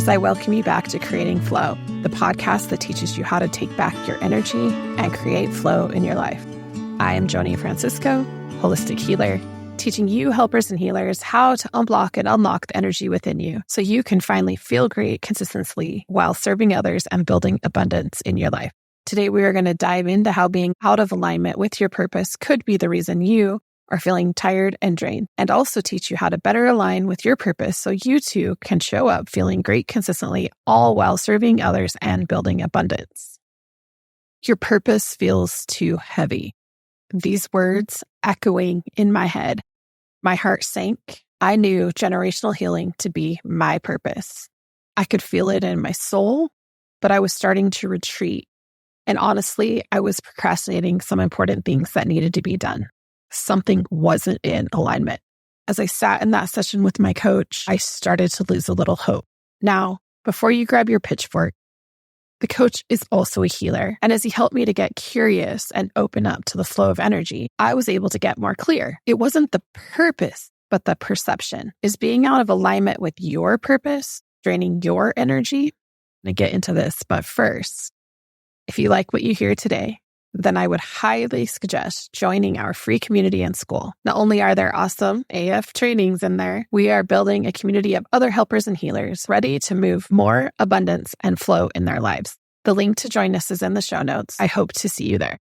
as I welcome you back to Creating Flow, the podcast that teaches you how to take back your energy and create flow in your life. I am Joni Francisco, holistic healer, teaching you helpers and healers how to unblock and unlock the energy within you so you can finally feel great consistently while serving others and building abundance in your life. Today, we are going to dive into how being out of alignment with your purpose could be the reason you are feeling tired and drained, and also teach you how to better align with your purpose so you too can show up feeling great consistently, all while serving others and building abundance. Your purpose feels too heavy. These words echoing in my head, my heart sank. I knew generational healing to be my purpose. I could feel it in my soul, but I was starting to retreat. And honestly, I was procrastinating some important things that needed to be done. Something wasn't in alignment. As I sat in that session with my coach, I started to lose a little hope. Now, before you grab your pitchfork, the coach is also a healer. And as he helped me to get curious and open up to the flow of energy, I was able to get more clear. It wasn't the purpose, but the perception. Is being out of alignment with your purpose draining your energy? I'm going to get into this, but first, if you like what you hear today, then I would highly suggest joining our free community and school. Not only are there awesome AF trainings in there, we are building a community of other helpers and healers ready to move more abundance and flow in their lives. The link to join us is in the show notes. I hope to see you there.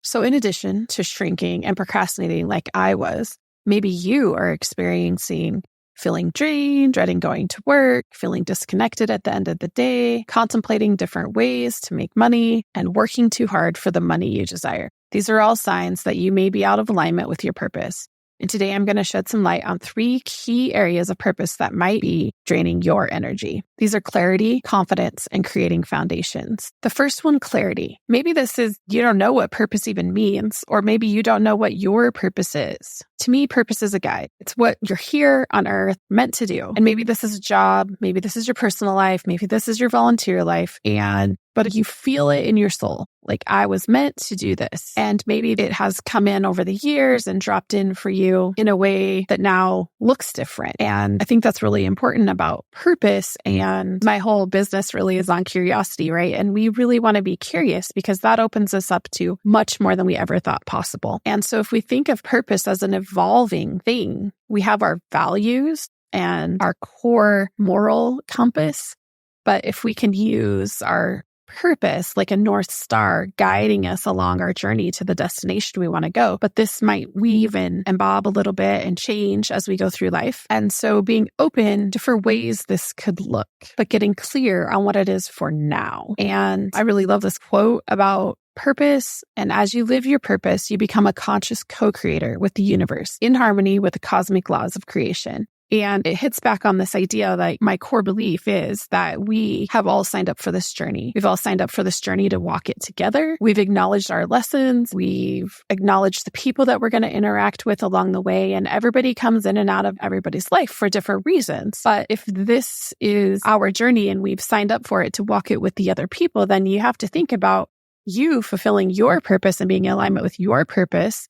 So in addition to shrinking and procrastinating like I was, maybe you are experiencing feeling drained, dreading going to work, feeling disconnected at the end of the day, contemplating different ways to make money, and working too hard for the money you desire. These are all signs that you may be out of alignment with your purpose. And today I'm going to shed some light on 3 key areas of purpose that might be draining your energy. These are clarity, confidence, and creating foundations. The first one, clarity. Maybe this is you don't know what purpose even means, or maybe you don't know what your purpose is. To me, purpose is a guide. It's what you're here on earth meant to do. And maybe this is a job, maybe this is your personal life, maybe this is your volunteer life, but you feel it in your soul. Like, I was meant to do this. And maybe it has come in over the years and dropped in for you in a way that now looks different. And I think that's really important about purpose. And my whole business really is on curiosity, right? And we really want to be curious because that opens us up to much more than we ever thought possible. And so if we think of purpose as an evolving thing, we have our values and our core moral compass. But if we can use our purpose like a North Star guiding us along our journey to the destination we want to go. But this might weave and bob a little bit and change as we go through life. And so being open to for ways this could look, but getting clear on what it is for now. And I really love this quote about purpose. And as you live your purpose, you become a conscious co-creator with the universe in harmony with the cosmic laws of creation. And it hits back on this idea, like my core belief is that we have all signed up for this journey. We've all signed up for this journey to walk it together. We've acknowledged our lessons. We've acknowledged the people that we're going to interact with along the way. And everybody comes in and out of everybody's life for different reasons. But if this is our journey and we've signed up for it to walk it with the other people, then you have to think about you fulfilling your purpose and being in alignment with your purpose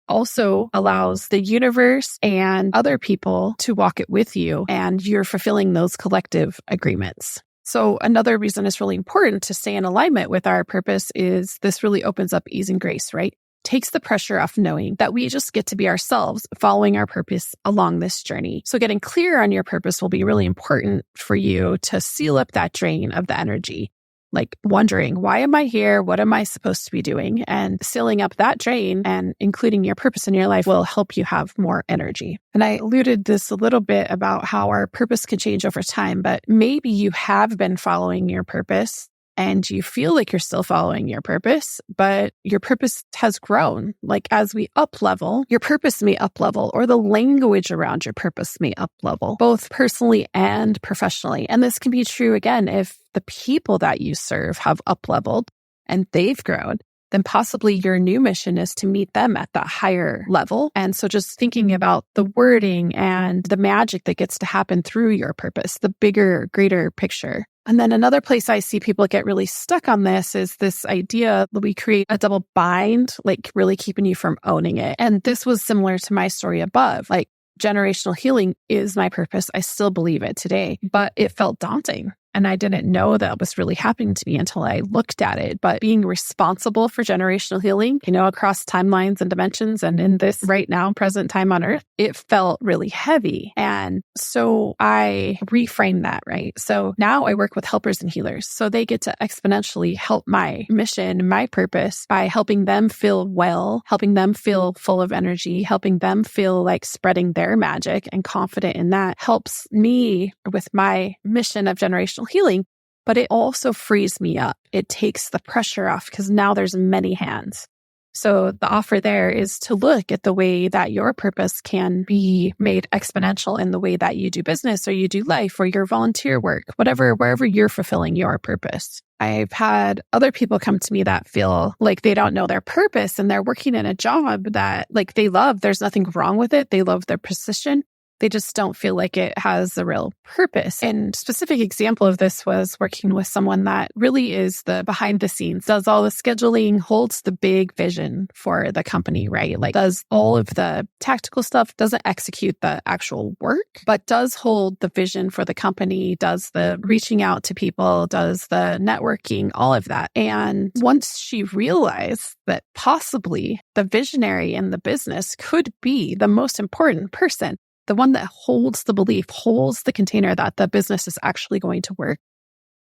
also allows the universe and other people to walk it with you, and you're fulfilling those collective agreements. So another reason it's really important to stay in alignment with our purpose is this really opens up ease and grace, right? Takes the pressure off knowing that we just get to be ourselves following our purpose along this journey. So getting clear on your purpose will be really important for you to seal up that drain of the energy. Like wondering, why am I here? What am I supposed to be doing? And sealing up that drain and including your purpose in your life will help you have more energy. And I alluded this a little bit about how our purpose can change over time, but maybe you have been following your purpose and you feel like you're still following your purpose, but your purpose has grown. Like as we up level, your purpose may up level, or the language around your purpose may up level, both personally and professionally. And this can be true again if the people that you serve have up leveled and they've grown. Then possibly your new mission is to meet them at that higher level. And so just thinking about the wording and the magic that gets to happen through your purpose, the bigger, greater picture. And then another place I see people get really stuck on this is this idea that we create a double bind, like really keeping you from owning it. And this was similar to my story above. Like generational healing is my purpose. I still believe it today, but it felt daunting. And I didn't know that was really happening to me until I looked at it. But being responsible for generational healing, across timelines and dimensions and in this right now, present time on earth, it felt really heavy. And so I reframed that, right? So now I work with helpers and healers. So they get to exponentially help my mission, my purpose by helping them feel well, helping them feel full of energy, helping them feel like spreading their magic and confident in that helps me with my mission of generational healing, but it also frees me up. It takes the pressure off because now there's many hands. So the offer there is to look at the way that your purpose can be made exponential in the way that you do business or you do life or your volunteer work, wherever you're fulfilling your purpose. I've had other people come to me that feel like they don't know their purpose and they're working in a job that like they love. There's nothing wrong with it. They love their position. They just don't feel like it has a real purpose. And specific example of this was working with someone that really is the behind the scenes, does all the scheduling, holds the big vision for the company, right? Like does all of the tactical stuff, doesn't execute the actual work, but does hold the vision for the company, does the reaching out to people, does the networking, all of that. And once she realized that possibly the visionary in the business could be the most important person, the one that holds the belief, holds the container that the business is actually going to work,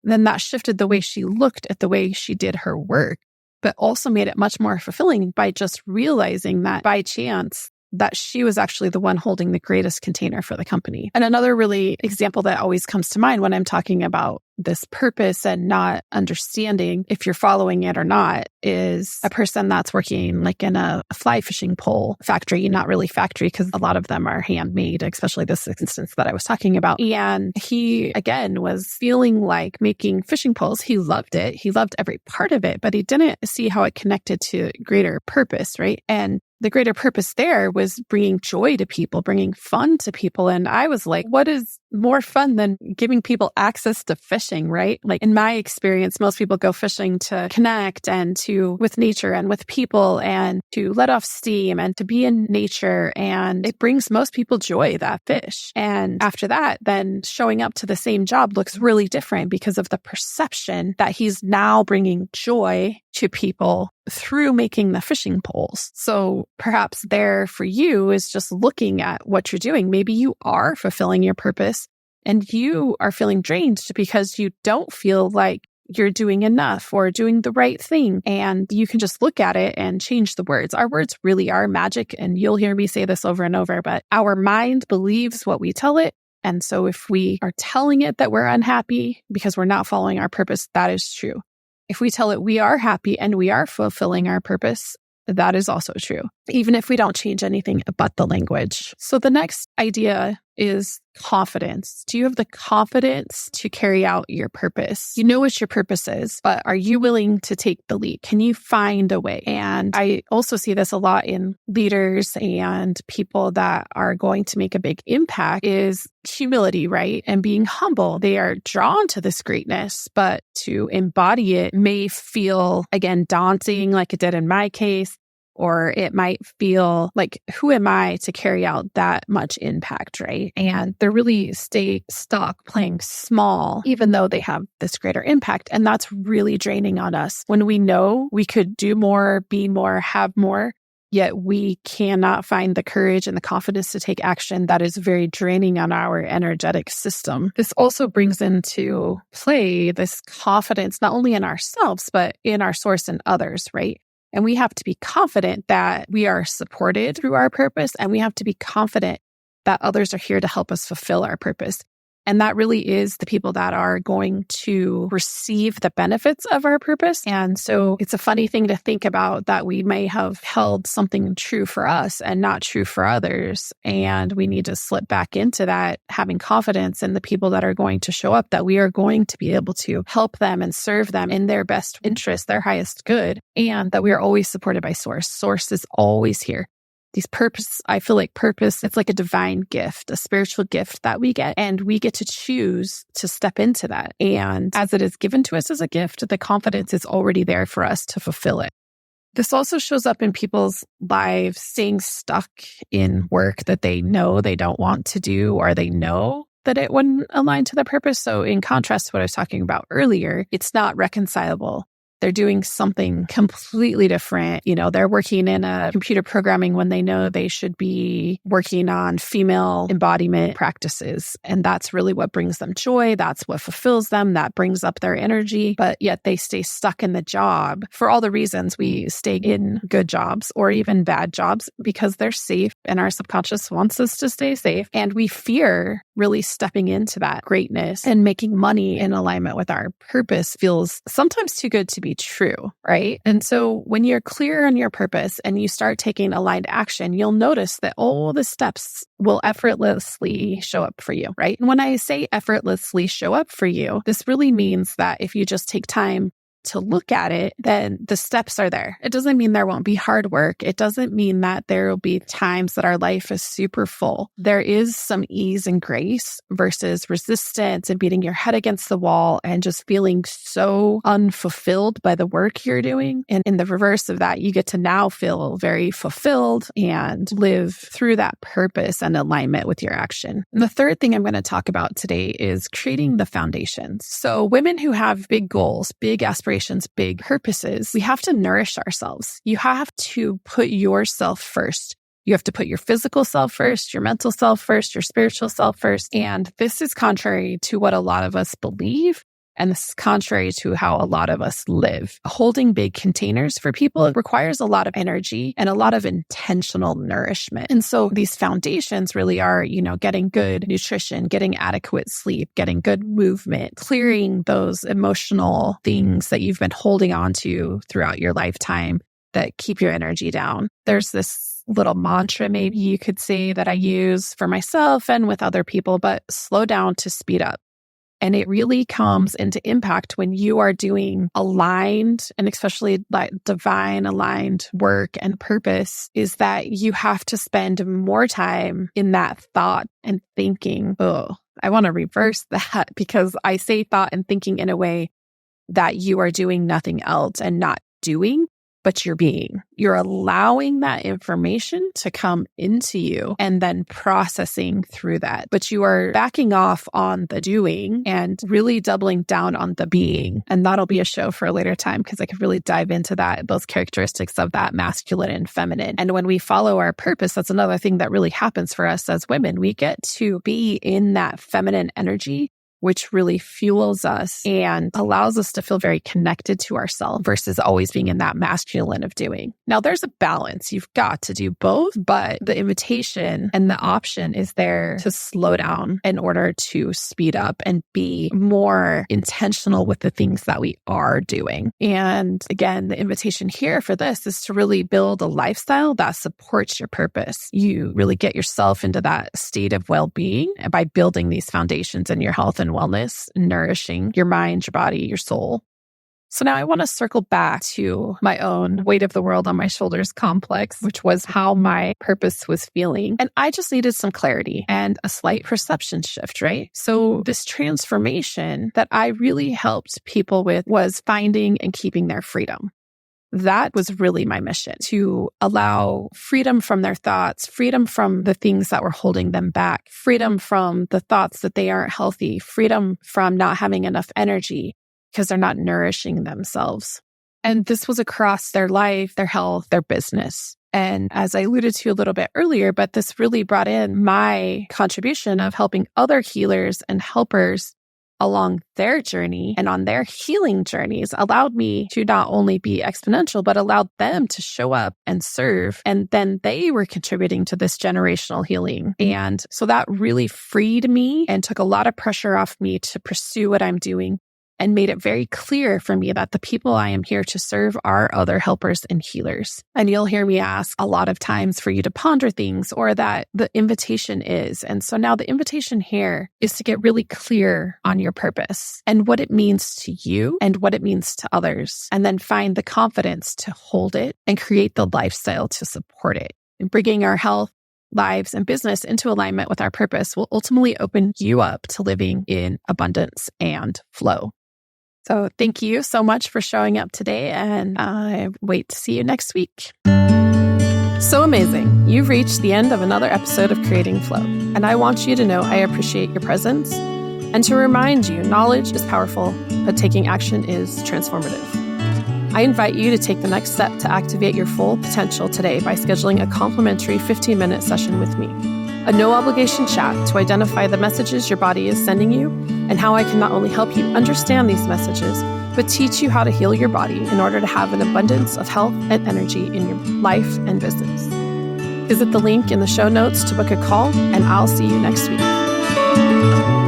then that shifted the way she looked at the way she did her work, but also made it much more fulfilling by just realizing that by chance, that she was actually the one holding the greatest container for the company. And another really example that always comes to mind when I'm talking about this purpose and not understanding if you're following it or not is a person that's working like in a fly fishing pole factory, not really factory because a lot of them are handmade, especially this instance that I was talking about. And he, again, was feeling like making fishing poles. He loved it. He loved every part of it, but he didn't see how it connected to greater purpose, right? And the greater purpose there was bringing joy to people, bringing fun to people. And I was like, what is more fun than giving people access to fishing, right? Like in my experience, most people go fishing to connect and to with nature and with people and to let off steam and to be in nature. And it brings most people joy, that fish. And after that, then showing up to the same job looks really different because of the perception that he's now bringing joy to people through making the fishing poles. So perhaps there for you is just looking at what you're doing. Maybe you are fulfilling your purpose and you are feeling drained because you don't feel like you're doing enough or doing the right thing. And you can just look at it and change the words. Our words really are magic. And you'll hear me say this over and over, but our mind believes what we tell it. And so if we are telling it that we're unhappy because we're not following our purpose, that is true. If we tell it we are happy and we are fulfilling our purpose, that is also true, even if we don't change anything but the language. So the next idea is confidence. Do you have the confidence to carry out your purpose? You know what your purpose is, but are you willing to take the lead? Can you find a way? And I also see this a lot in leaders and people that are going to make a big impact is humility, right? And being humble. They are drawn to this greatness, but to embody it may feel, again, daunting like it did in my case. Or it might feel like, who am I to carry out that much impact, right? And they really stay stuck playing small, even though they have this greater impact. And that's really draining on us when we know we could do more, be more, have more, yet we cannot find the courage and the confidence to take action. That is very draining on our energetic system. This also brings into play this confidence, not only in ourselves, but in our source and others, right? And we have to be confident that we are supported through our purpose, and we have to be confident that others are here to help us fulfill our purpose. And that really is the people that are going to receive the benefits of our purpose. And so it's a funny thing to think about that we may have held something true for us and not true for others. And we need to slip back into that, having confidence in the people that are going to show up, that we are going to be able to help them and serve them in their best interest, their highest good, and that we are always supported by Source. Source is always here. These purpose, I feel like purpose, it's like a divine gift, a spiritual gift that we get, and we get to choose to step into that. And as it is given to us as a gift, the confidence is already there for us to fulfill it. This also shows up in people's lives, staying stuck in work that they know they don't want to do, or they know that it wouldn't align to the purpose. So in contrast to what I was talking about earlier, it's not reconcilable. They're doing something completely different. They're working in a computer programming when they know they should be working on female embodiment practices. And that's really what brings them joy. That's what fulfills them. That brings up their energy. But yet they stay stuck in the job for all the reasons we stay in good jobs or even bad jobs, because they're safe and our subconscious wants us to stay safe. And we fear really stepping into that greatness, and making money in alignment with our purpose feels sometimes too good to be true, right? And so when you're clear on your purpose and you start taking aligned action, you'll notice that all the steps will effortlessly show up for you, right? And when I say effortlessly show up for you, this really means that if you just take time to look at it, then the steps are there. It doesn't mean there won't be hard work. It doesn't mean that there will be times that our life is super full. There is some ease and grace versus resistance and beating your head against the wall and just feeling so unfulfilled by the work you're doing. And in the reverse of that, you get to now feel very fulfilled and live through that purpose and alignment with your action. And the third thing I'm going to talk about today is creating the foundations. So women who have big goals, big aspirations, big purposes, we have to nourish ourselves. You have to put yourself first. You have to put your physical self first, your mental self first, your spiritual self first. And this is contrary to what a lot of us believe. And this is contrary to how a lot of us live. Holding big containers for people requires a lot of energy and a lot of intentional nourishment. And so these foundations really are, getting good nutrition, getting adequate sleep, getting good movement, clearing those emotional things that you've been holding on to throughout your lifetime that keep your energy down. There's this little mantra, maybe you could say, that I use for myself and with other people, but slow down to speed up. And it really comes into impact when you are doing aligned, and especially like divine aligned work and purpose, is that you have to spend more time in that thought and thinking. Oh, I want to reverse that, because I say thought and thinking in a way that you are doing nothing else and not doing, but you're being. You're allowing that information to come into you and then processing through that. But you are backing off on the doing and really doubling down on the being. And that'll be a show for a later time, because I could really dive into that, those characteristics of that masculine and feminine. And when we follow our purpose, that's another thing that really happens for us as women. We get to be in that feminine energy, which really fuels us and allows us to feel very connected to ourselves versus always being in that masculine of doing. Now, there's a balance. You've got to do both, but the invitation and the option is there to slow down in order to speed up and be more intentional with the things that we are doing. And again, the invitation here for this is to really build a lifestyle that supports your purpose. You really get yourself into that state of well-being by building these foundations in your health and wellness, nourishing your mind, your body, your soul. So now I want to circle back to my own weight of the world on my shoulders complex, which was how my purpose was feeling. And I just needed some clarity and a slight perception shift, right? So this transformation that I really helped people with was finding and keeping their freedom. That was really my mission, to allow freedom from their thoughts, freedom from the things that were holding them back, freedom from the thoughts that they aren't healthy, freedom from not having enough energy because they're not nourishing themselves. And this was across their life, their health, their business. And as I alluded to a little bit earlier, but this really brought in my contribution of helping other healers and helpers along their journey and on their healing journeys, allowed me to not only be exponential, but allowed them to show up and serve. And then they were contributing to this generational healing. And so that really freed me and took a lot of pressure off me to pursue what I'm doing, and made it very clear for me that the people I am here to serve are other helpers and healers. And you'll hear me ask a lot of times for you to ponder things, or that the invitation is. And so now the invitation here is to get really clear on your purpose and what it means to you and what it means to others, and then find the confidence to hold it and create the lifestyle to support it. And bringing our health, lives, and business into alignment with our purpose will ultimately open you up to living in abundance and flow. So thank you so much for showing up today, and I wait to see you next week. So amazing. You've reached the end of another episode of Creating Flow, and I want you to know I appreciate your presence and to remind you knowledge is powerful, but taking action is transformative. I invite you to take the next step to activate your full potential today by scheduling a complimentary 15-minute session with me. A no-obligation chat to identify the messages your body is sending you and how I can not only help you understand these messages, but teach you how to heal your body in order to have an abundance of health and energy in your life and business. Visit the link in the show notes to book a call, and I'll see you next week.